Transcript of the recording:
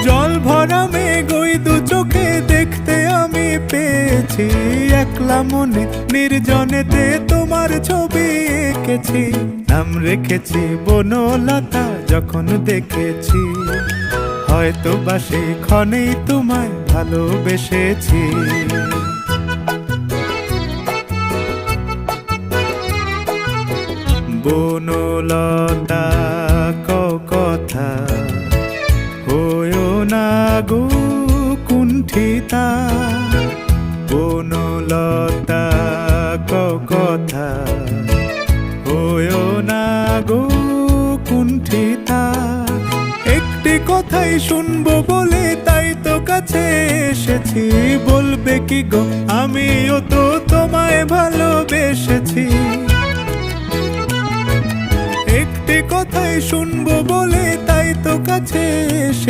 জল ভরা মেঘ ওই দু চোখে দেখতে আমি পেয়েছি, একলা মনে নির্জনেতে তোমার ছবি এঁকেছি। নাম রেখেছি বনলতা যখন দেখেছি, হয়তো বা সেই ক্ষণেই তোমায় ভালোবেসেছি। বনলতা কথা হয়ো না গো কুণ্ঠিতা, বনলতা কথা হয়ো না গো কুণ্ঠিতা। একটি কথাই শুনবো বলে তাই তো কাছে এসেছি, বলবে কি গো আমিও তো তোমায় ভালোবেসেছি। একটি কথাই শুনবো বলে তাই তো কাছে এসে